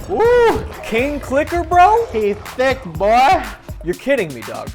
Woo! King Clicker, bro? He's thick, boy. You're kidding me, dog.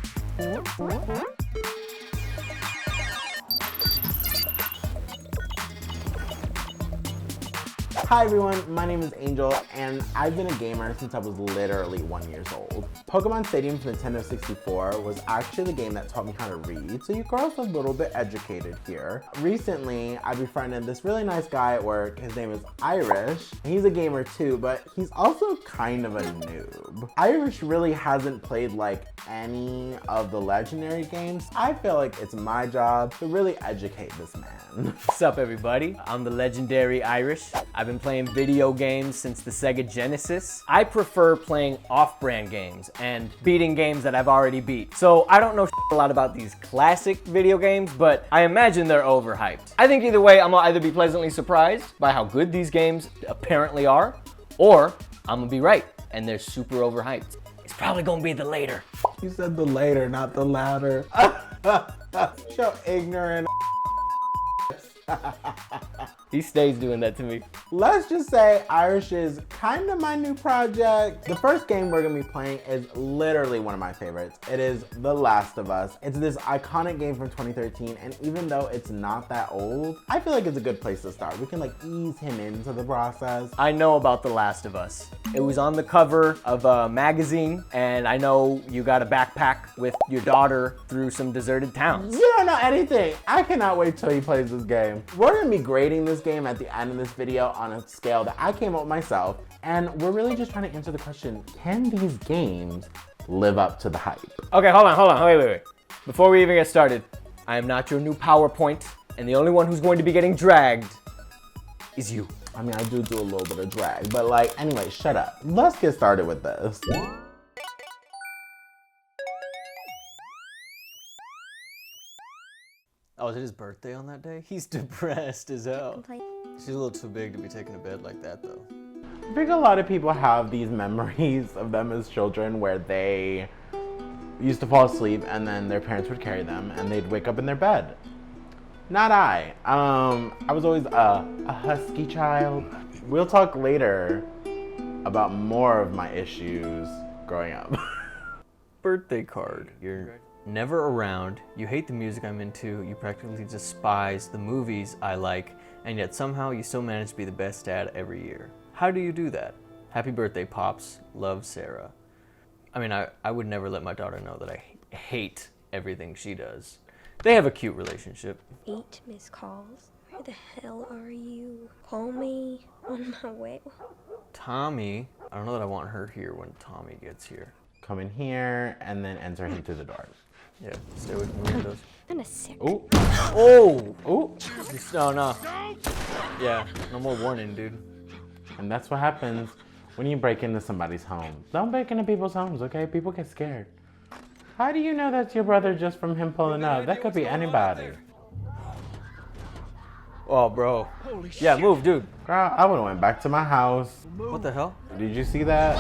Hi everyone, my name is Angel, and I've been a gamer since I was literally 1 year old. Pokemon Stadium for Nintendo 64 was actually the game that taught me how to read, so you girls are a little bit educated here. Recently, I befriended this really nice guy at work. His name is Irish. He's a gamer too, but he's also kind of a noob. Irish really hasn't played like any of the legendary games. I feel like it's my job to really educate this man. What's up, everybody? I'm the legendary Irish. I've been playing video games since the Sega Genesis. I prefer playing off-brand games and beating games that I've already beat. So I don't know a lot about these classic video games, but I imagine they're overhyped. I think either way, I'm gonna either be pleasantly surprised by how good these games apparently are, or I'm gonna be right, and they're super overhyped. It's probably gonna be the later. You said the later, not the louder. So ignorant. He stays doing that to me. Let's just say Irish is kind of my new project. The first game we're gonna be playing is literally one of my favorites. It is The Last of Us. It's this iconic game from 2013, and even though it's not that old, I feel like it's a good place to start. We can like ease him into the process. I know about The Last of Us. It was on the cover of a magazine, and I know you got a backpack with your daughter through some deserted towns. You don't know anything. I cannot wait till he plays this game. We're gonna be grading this game at the end of this video on a scale that I came up with myself, and we're really just trying to answer the question, can these games live up to the hype? Okay, hold on, wait. Before we even get started, I am not your new PowerPoint, and the only one who's going to be getting dragged is you. I mean, I do a little bit of drag, but like, anyway, shut up. Let's get started with this. Oh, is it his birthday on that day? He's depressed as hell. She's a little too big to be taken to bed like that, though. I think a lot of people have these memories of them as children where they used to fall asleep and then their parents would carry them and they'd wake up in their bed. Not I. I was always a husky child. We'll talk later about more of my issues growing up. Birthday card. You're never around, you hate the music I'm into, you practically despise the movies I like, and yet somehow you still manage to be the best dad every year. How do you do that? Happy birthday, Pops. Love, Sarah. I mean, I would never let my daughter know that I hate everything she does. They have a cute relationship. 8 missed calls. Where the hell are you? Call me on my way. Tommy, I don't know that I want her here when Tommy gets here. Come in here and then enter him through the door. Yeah, stay away from the windows. I'm a sick. Oh, Oh! oh. No. Yeah, no more warning, dude. And that's what happens when you break into somebody's home. Don't break into people's homes, okay? People get scared. How do you know that's your brother just from him pulling up? That could be anybody. Oh, bro. Yeah, move, dude. Girl, I would've went back to my house. What the hell? Did you see that?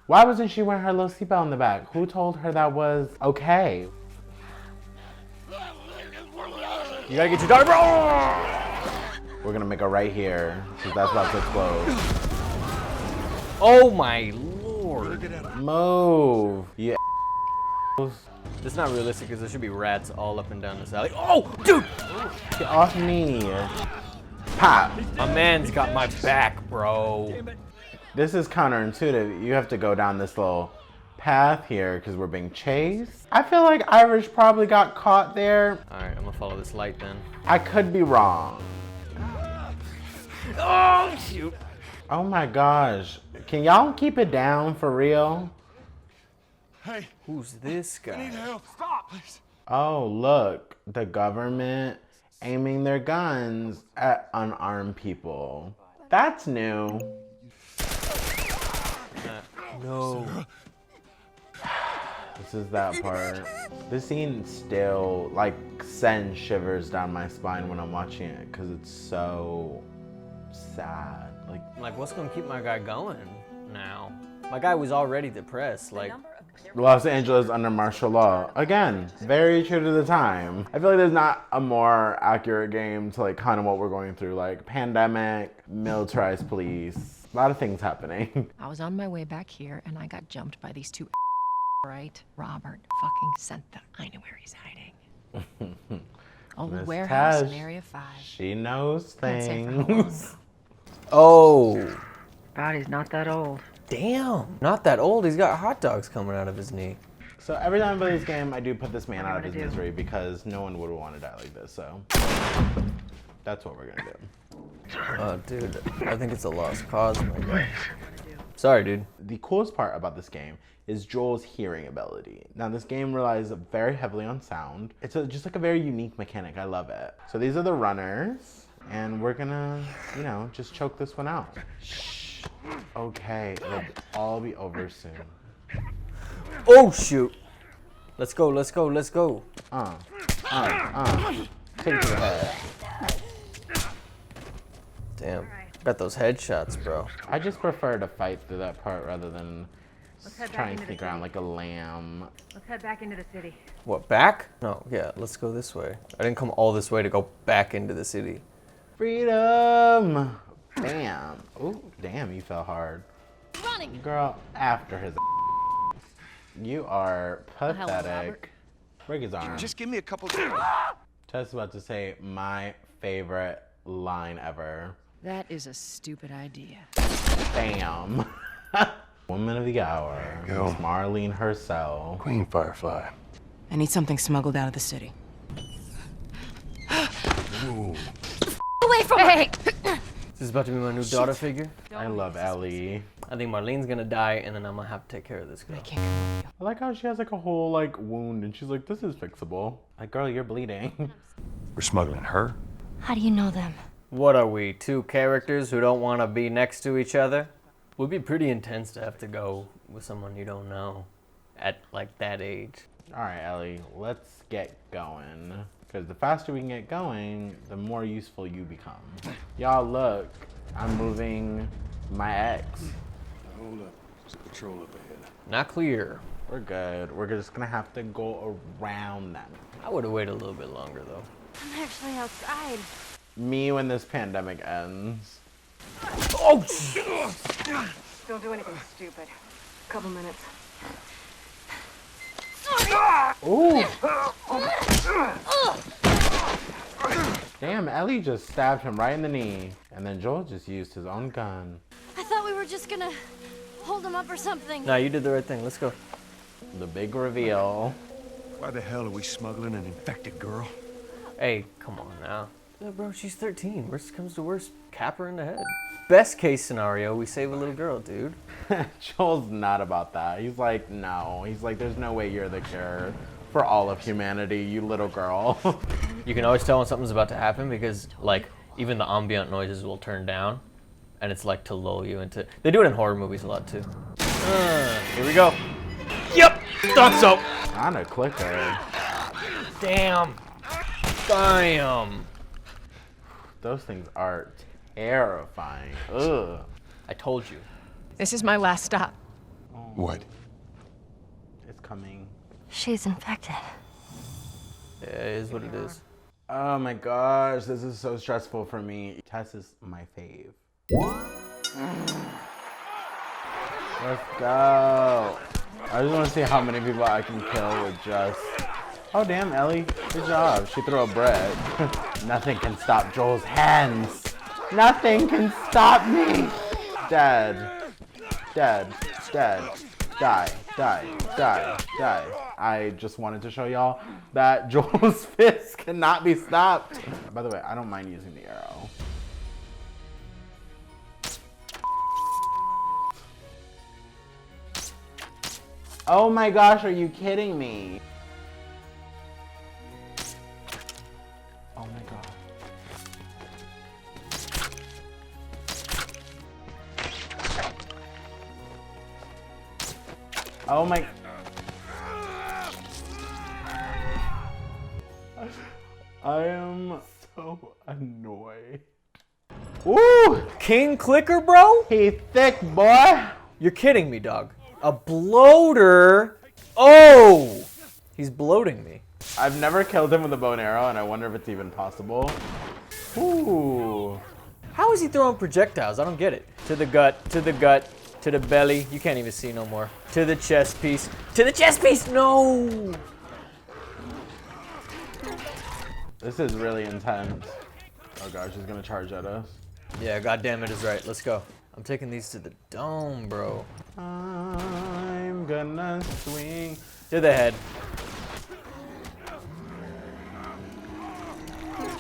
Why wasn't she wearing her little seatbelt in the back? Who told her that was okay? You gotta get your daughter, bro! We're gonna make a right here, because that's about to explode. Oh my lord. Move, you That's not realistic because there should be rats all up and down this alley. Oh, dude! Get off me. Pop. My man's got my back, bro. This is counterintuitive. You have to go down this little path here because we're being chased. I feel like Irish probably got caught there. All right, I'm gonna follow this light then. I could be wrong. Oh, shoot. Oh my gosh. Can y'all keep it down for real? Hey, Who's this I need guy? help. Stop, please. Oh, look. The government aiming their guns at unarmed people. That's new. No. This is that part. This scene still like sends shivers down my spine when I'm watching it because it's so sad. Like, what's gonna keep my guy going now? My guy was already depressed. Like, Los Angeles under martial law. Again, very true to the time. I feel like there's not a more accurate game to like kind of what we're going through. Like pandemic, militarized police, A lot of things happening. I was on my way back here and I got jumped by these two right? Robert fucking sent them. I know where he's hiding. Old Miss warehouse in Tash, Area 5. She knows Can't say for how long, things. though. Oh, Body's not that old. damn. Not that old. He's got hot dogs coming out of his knee. So every time I play this game, I do put this man out of his do? misery because no one would want to die like this, so. That's what we're gonna do. Oh, dude. I think it's a lost cause, my guy. Sorry, dude. The coolest part about this game is Joel's hearing ability. Now this game relies very heavily on sound. It's just like a very unique mechanic. I love it. So these are the runners and we're gonna, you know, just choke this one out. Shh. Okay, it'll all be over soon. Oh, shoot. Let's go, let's go, let's go. Take it to the head. Damn. Got those headshots, bro. I just prefer to fight through that part rather than head try back and into the sneak around like a lamb. Let's head back into the city. What, back? No, yeah, let's go this way. I didn't come all this way to go back into the city. Freedom! Bam. Ooh, damn, you fell hard. Running! Girl, after his You are hello, pathetic. Robert. Break his arm. Just give me a couple. Tess is about to say my favorite line ever. That is a stupid idea. Bam. Woman of the hour. Go. Miss Marlene herself. Queen Firefly. I need something smuggled out of the city. Away from me! This is about to be my new daughter figure. I love Ellie. I think Marlene's gonna die, and then I'm gonna have to take care of this girl. I can't control you. I like how she has like a whole like wound and she's like, this is fixable. Like, girl, you're bleeding. We're smuggling her. How do you know them? What are we, two characters who don't want to be next to each other? Would be pretty intense to have to go with someone you don't know at like that age. All right, Ellie, let's get going. Because the faster we can get going, the more useful you become. Y'all look, I'm moving my ex. Hold up. There's a patrol up ahead. Not clear. We're good. We're just gonna have to go around them. I would have waited a little bit longer though. I'm actually outside. Me when this pandemic ends. Oh! Don't do anything stupid. Couple minutes. Ooh! Damn, Ellie just stabbed him right in the knee. And then Joel just used his own gun. I thought we were just gonna hold him up or something. No, you did the right thing. Let's go. The big reveal. Why the hell are we smuggling an infected girl? Hey, come on now. Yeah, bro, she's 13. Worst comes to worst, cap her in the head. Best case scenario, we save a little girl, dude. Joel's not about that. He's like, no. He's like, there's no way you're the cure for all of humanity, you little girl. You can always tell when something's about to happen because, like, even the ambient noises will turn down, and it's like to lull you into. They do it in horror movies a lot too. Here we go. Yep, thought so. On a clicker. Damn. Damn. Those things are terrifying. Ugh. I told you. This is my last stop. What? It's coming. She's infected. Yeah, it is what it is. Oh my gosh, this is so stressful for me. Tess is my fave. Let's go. I just want to see how many people I can kill with just... Oh damn, Ellie, good job. She threw a bread. Nothing can stop Joel's hands. Nothing can stop me. Dead. Dead. Dead. Die. Die. Die. Die. I just wanted to show y'all that Joel's fist cannot be stopped. By the way, I don't mind using the arrow. Oh my gosh, are you kidding me? Oh my god. Oh my... I am so annoyed. Woo! King Clicker, bro? He thick, boy! You're kidding me, dog. A bloater? Oh! He's bloating me. I've never killed him with a bow and arrow, and I wonder if it's even possible. Ooh. How is he throwing projectiles? I don't get it. To the gut, to the gut, to the belly. You can't even see no more. To the chest piece. To the chest piece! No! This is really intense. Oh gosh, he's gonna charge at us. Yeah, goddamn it is right. Let's go. I'm taking these to the dome, bro. I'm gonna swing. To the head.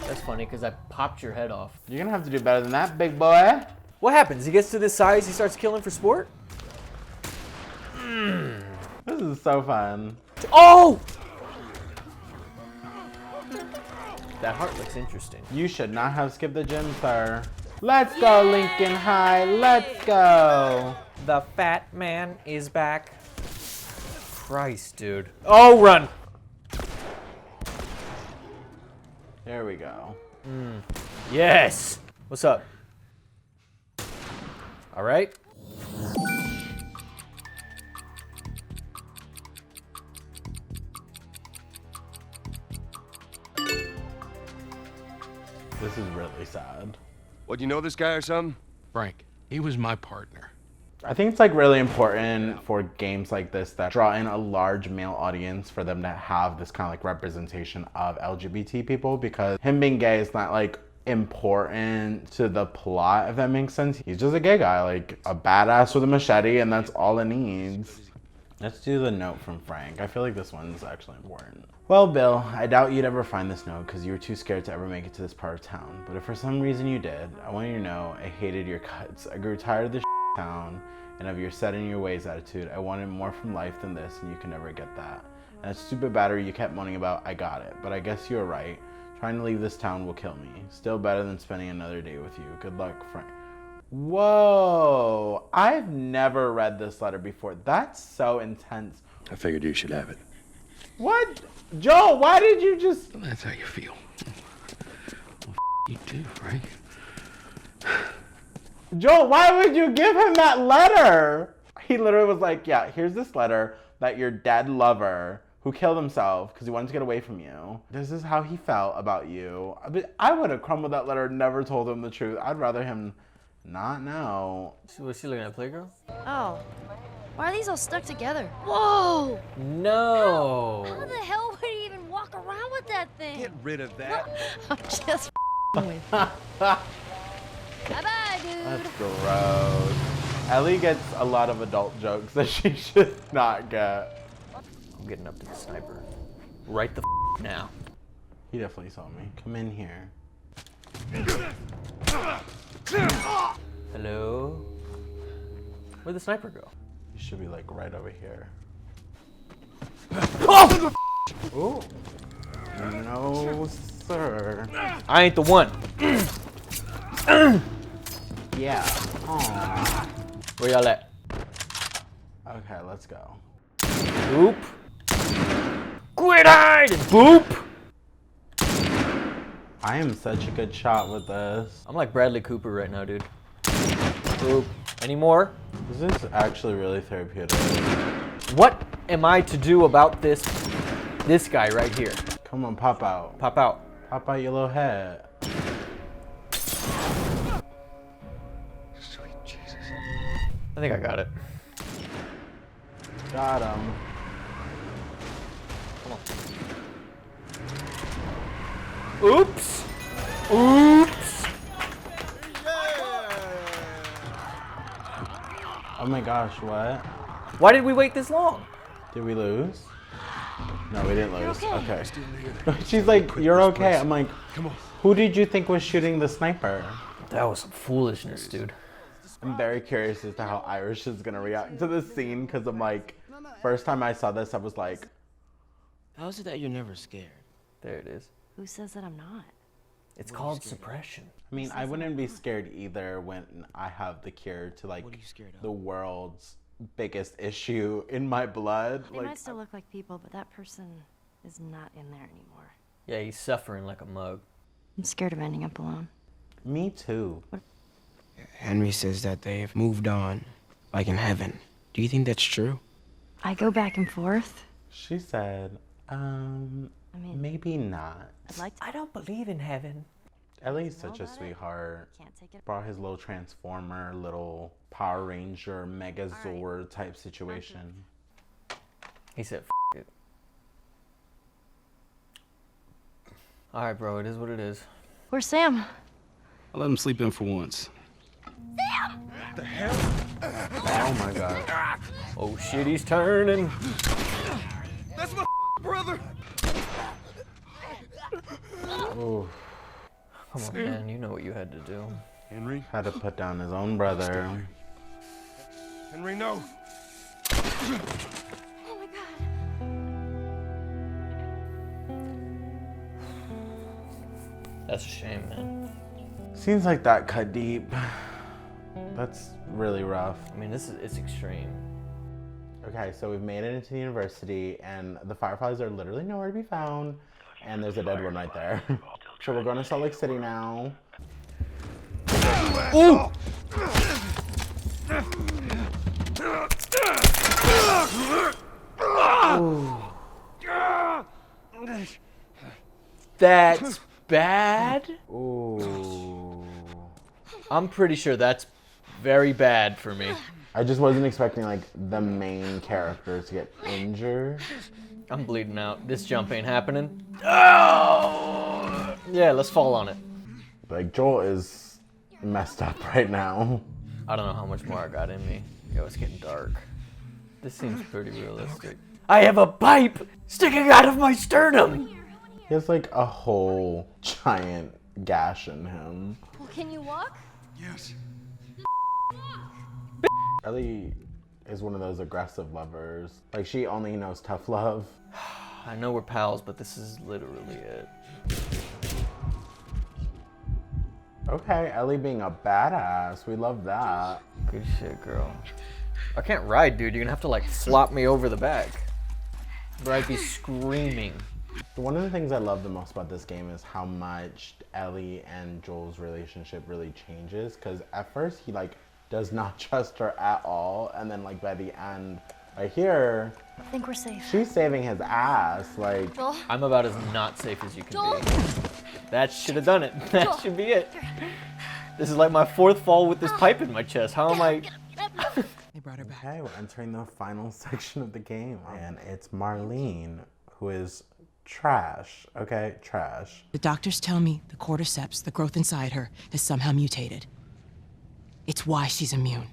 That's funny because I popped your head off. You're gonna have to do better than that, big boy. What happens? He gets to this size, he starts killing for sport? This is so fun. Oh! That heart looks interesting. You should not have skipped the gym, sir. Let's go, Lincoln High. Let's go. The fat man is back. Christ, dude. Oh, run! There we go. Yes! What's up? All right. This is really sad. What, you know this guy or something? Frank, he was my partner. I think it's like really important for games like this that draw in a large male audience for them to have this kind of like representation of LGBT people, because him being gay is not like important to the plot, if that makes sense. He's just a gay guy, like a badass with a machete, and that's all it needs. Let's do the note from Frank. I feel like this one's actually important. Well, Bill, I doubt you'd ever find this note because you were too scared to ever make it to this part of town. But if for some reason you did, I want you to know I hated your guts. I grew tired of this town and of your set in your ways attitude. I wanted more from life than this, and you can never get that. And that stupid battery you kept moaning about, I got it. But I guess you were right. Trying to leave this town will kill me. Still better than spending another day with you. Good luck, Frank. Whoa, I've never read this letter before. That's so intense. I figured you should have it. What? Joel, why did you just... That's how you feel. Well, you too, Frank. Joel, why would you give him that letter? He literally was like, yeah, here's this letter that your dead lover, who killed himself because he wanted to get away from you, this is how he felt about you. I would have crumbled that letter and never told him the truth. I'd rather him not know. Was she looking at Playgirl? Oh. Why are these all stuck together? Whoa! No. How the hell would he even walk around with that thing? Get rid of that. I'm just with. Bye-bye, dude. That's gross. Ellie gets a lot of adult jokes that she should not get. I'm getting up to the sniper. Right the now. He definitely saw me. Come in here. Hello? Where'd the sniper go? You should be like right over here. Oh! Ooh. No, sir. I ain't the one. Yeah. Aww. Where y'all at? Okay, let's go. Boop. Quit hiding! Boop! I am such a good shot with this. I'm like Bradley Cooper right now, dude. Boop. Any more? This is actually really therapeutic. What am I to do about this guy right here? Come on, pop out. Pop out. Pop out your little head. Sweet Jesus. I think I got it. Got him. Come on. Oops. Oops. Oh my gosh, what? Why did we wait this long? Did we lose? No, we didn't lose. okay. Okay. She's like, you're okay. I'm like, come on. Who did you think was shooting the sniper? That was some foolishness, dude. I'm very curious as to how Irish is gonna react to this scene, because I'm like, first time I saw this, I was like, how is it that you're never scared? There it is. Who says that I'm not? It's called suppression. I mean, I wouldn't be scared either when I have the cure to like What are you scared of? the world's biggest issue in my blood. They Like, might still look like people, but that person is not in there anymore. Yeah, he's suffering like a mug. I'm scared of ending up alone. me too. Henry says that they've moved on, like in heaven. Do you think that's true? I go back and forth. She said, I mean, maybe not. I'd like to. I don't believe in heaven. Ellie's such a sweetheart. Brought his little transformer, little Power Ranger, Megazord type situation. He said, F it. Alright, bro, it is what it is. Where's Sam? I let him sleep in for once. The hell? Oh my god. Oh shit, he's turning. That's my brother. Ooh. Come on, man, you know what you had to do. Henry? Had to put down his own brother. Henry, no. Oh my god. That's a shame, man. Seems like that cut deep. That's really rough. I mean, it's extreme. Okay, so we've made it into the university, and the fireflies are literally nowhere to be found, and there's a dead one right there. So we're going to Salt Lake City now. Ooh! That's bad? Ooh. I'm pretty sure that's very bad for me. I just wasn't expecting like the main characters to get injured. I'm bleeding out. This jump ain't happening. Oh! Yeah, let's fall on it. Like Joel is messed up right now. I don't know how much more I got in me. Yo, it's getting dark. This seems pretty realistic. I have a pipe sticking out of my sternum! He has like a whole giant gash in him. Well, can you walk? Yes. Ellie is one of those aggressive lovers. Like she only knows tough love. I know we're pals, but this is literally it. Okay, Ellie being a badass. We love that. Good shit, girl. I can't ride, dude. You're gonna have to like flop me over the back. But I'd be screaming. One of the things I love the most about this game is how much Ellie and Joel's relationship really changes. Because at first he like does not trust her at all, and then like by the end, right here, I think we're safe. she's saving his ass. Like Joel? I'm about as not safe as you can Joel? be. That should have done it. That Joel. should be it. This is like my fourth fall with this pipe in my chest. How am I? They brought her back. okay, we're entering the final section of the game, and it's Marlene, who is trash. Okay, trash. The doctors tell me the cordyceps, the growth inside her, has somehow mutated. It's why she's immune.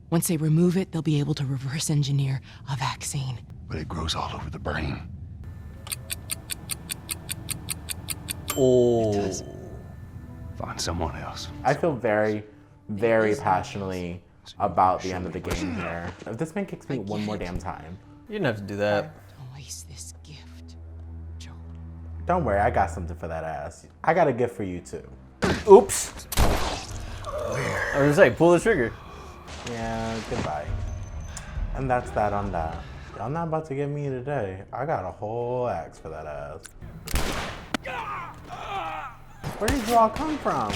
Once they remove it, they'll be able to reverse engineer a vaccine. But it grows all over the brain. Oh. Find someone else. I feel very, very passionately about the end of the game here. If this man kicks me one more damn time. You didn't have to do that. Don't waste this gift, Joel. Don't worry, I got something for that ass. I got a gift for you too. Oops. I was gonna say, pull the trigger. Yeah, goodbye. And that's that on that. Y'all not about to get me today. I got a whole axe for that ass. Where did you all come from?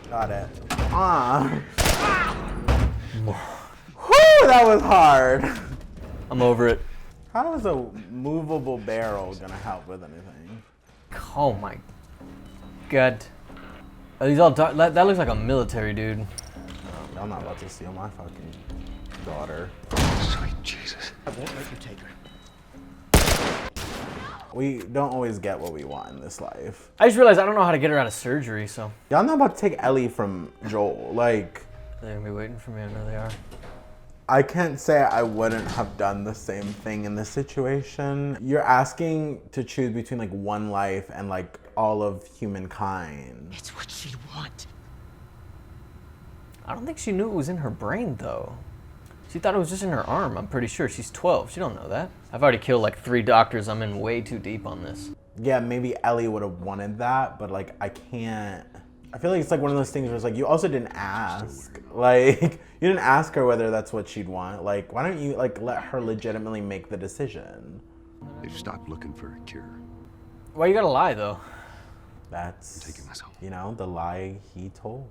Got it. Whew, that was hard. I'm over it. How is a movable barrel gonna help with anything? Oh my god. Are these all that looks like a military dude. Y'all not about to steal my fucking daughter. Sweet Jesus. I won't let you take her. We don't always get what we want in this life. I just realized I don't know how to get her out of surgery, so Y'all not about to take Ellie from Joel. Like, they're gonna be waiting for me. I know they are. I can't say I wouldn't have done the same thing in this situation. You're asking to choose between like one life and like all of humankind. It's what she'd want. I don't think she knew it was in her brain though. She thought it was just in her arm. I'm pretty sure. She's 12. She don't know that. I've already killed like 3 doctors. I'm in way too deep on this. Yeah, maybe Ellie would have wanted that, but like I can't. I feel like it's like one of those things where it's like you also didn't ask. Like you didn't ask her whether that's what she'd want. Like why don't you like let her legitimately make the decision? They've stopped looking for a cure. Why you gotta lie though? That's, Taking us home. you know, the lie he told.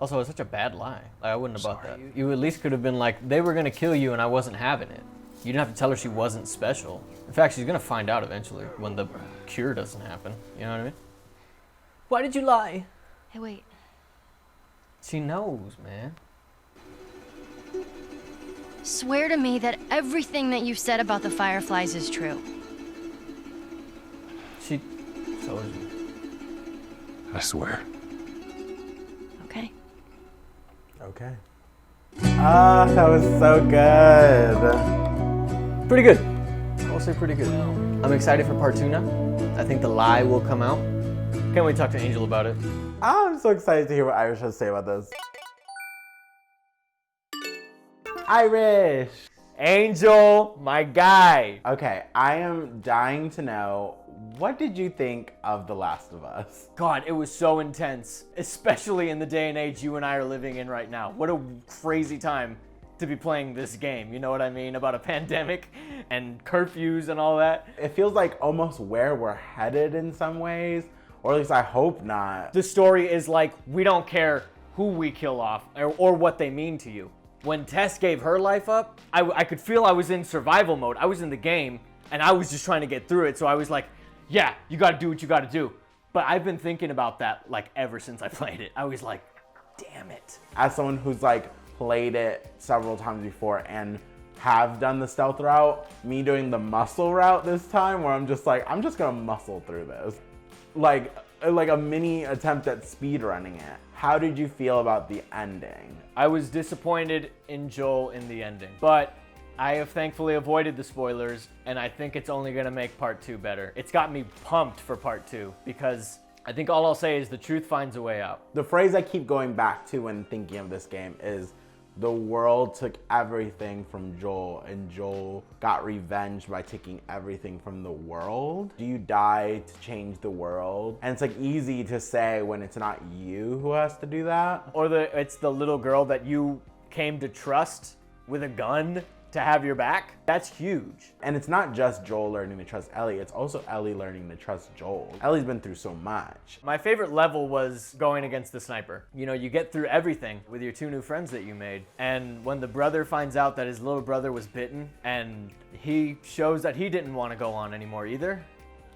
Also, it's such a bad lie. Like, I wouldn't have bought that. You at least could have been like, they were gonna kill you and I wasn't having it. You didn't have to tell her she wasn't special. In fact, she's gonna find out eventually when the cure doesn't happen. You know what I mean? Why did you lie? Hey, wait. She knows, man. Swear to me that everything that you said about the Fireflies is true. She told you. I swear. Okay. Okay. Ah, that was so good. Pretty good. I'll say pretty good. I'm excited for part 2 now. I think the lie will come out. Can't wait to talk to Angel about it. I'm so excited to hear what Irish has to say about this. Irish! Angel, my guy. Okay, I am dying to know, what did you think of The Last of Us? God, it was so intense, especially in the day and age you and I are living in right now. What a crazy time to be playing this game, you know what I mean? About a pandemic and curfews and all that. It feels like almost where we're headed in some ways, or at least I hope not. The story is like, we don't care who we kill off or what they mean to you. When Tess gave her life up, I could feel I was in survival mode. I was in the game and I was just trying to get through it. So I was like, yeah, you gotta do what you gotta do. But I've been thinking about that like ever since I played it. I was like, damn it. As someone who's like played it several times before and have done the stealth route, me doing the muscle route this time where I'm just like, I'm just gonna muscle through this. Like a mini attempt at speed running it. How did you feel about the ending? I was disappointed in Joel in the ending, but I have thankfully avoided the spoilers, and I think it's only gonna make part 2 better. It's got me pumped for part 2 because I think all I'll say is the truth finds a way out. The phrase I keep going back to when thinking of this game is, the world took everything from Joel, and Joel got revenge by taking everything from the world. Do you die to change the world? And it's like easy to say when it's not you who has to do that. Or it's the little girl that you came to trust with a gun to have your back. That's huge. And it's not just Joel learning to trust Ellie, it's also Ellie learning to trust Joel. Ellie's been through so much. My favorite level was going against the sniper. You know, you get through everything with your 2 new friends that you made. And when the brother finds out that his little brother was bitten and he shows that he didn't want to go on anymore either,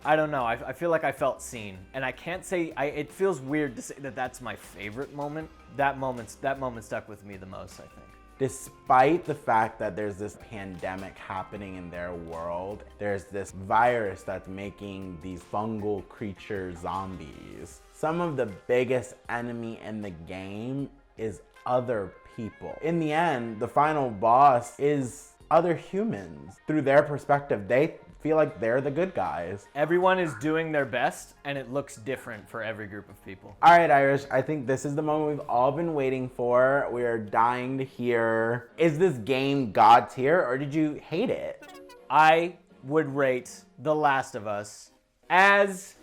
I don't know, I feel like I felt seen. And I can't say, it feels weird to say that that's my favorite moment. That moment stuck with me the most, I think. Despite the fact that there's this pandemic happening in their world, there's this virus that's making these fungal creature zombies. Some of the biggest enemy in the game is other people. In the end, the final boss is other humans. Through their perspective, they feel like they're the good guys. Everyone is doing their best, and it looks different for every group of people. All right, Irish, I think this is the moment we've all been waiting for. We are dying to hear, is this game God tier or did you hate it? I would rate The Last of Us as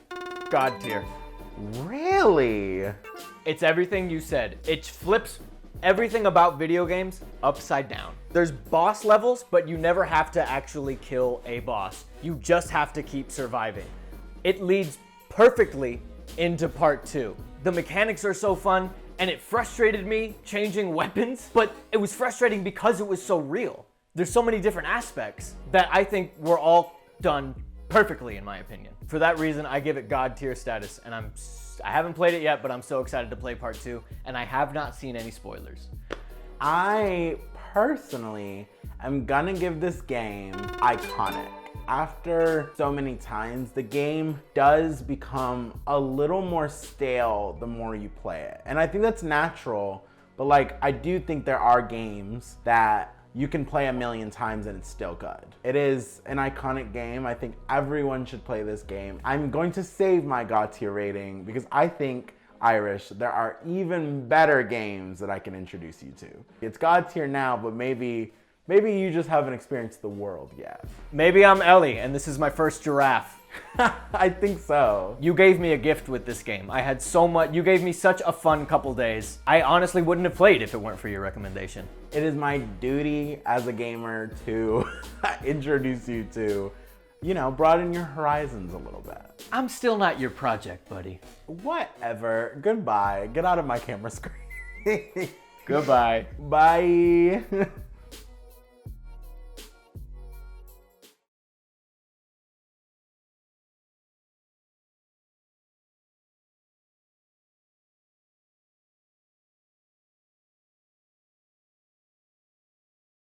God tier. Really? It's everything you said. It flips everything about video games upside down. There's boss levels, but you never have to actually kill a boss. You just have to keep surviving. It leads perfectly into part 2. The mechanics are so fun, and it frustrated me changing weapons, but it was frustrating because it was so real. There's so many different aspects that I think were all done perfectly, in my opinion. For that reason, I give it God tier status, and I haven't played it yet, but I'm so excited to play part 2, and I have not seen any spoilers. I personally am gonna give this game iconic. After so many times, the game does become a little more stale the more you play it. And I think that's natural, but like, I do think there are games that you can play a million times and it's still good. It is an iconic game. I think everyone should play this game. I'm going to save my God tier rating because I think, Irish, there are even better games that I can introduce you to. It's God tier now, but maybe you just haven't experienced the world yet. Maybe I'm Ellie and this is my first giraffe. I think so. You gave me a gift with this game. I had so much, you gave me such a fun couple days. I honestly wouldn't have played if it weren't for your recommendation. It is my duty as a gamer to introduce you to, you know, broaden your horizons a little bit. I'm still not your project, buddy. Whatever. Goodbye. Get out of my camera screen. Goodbye. Bye.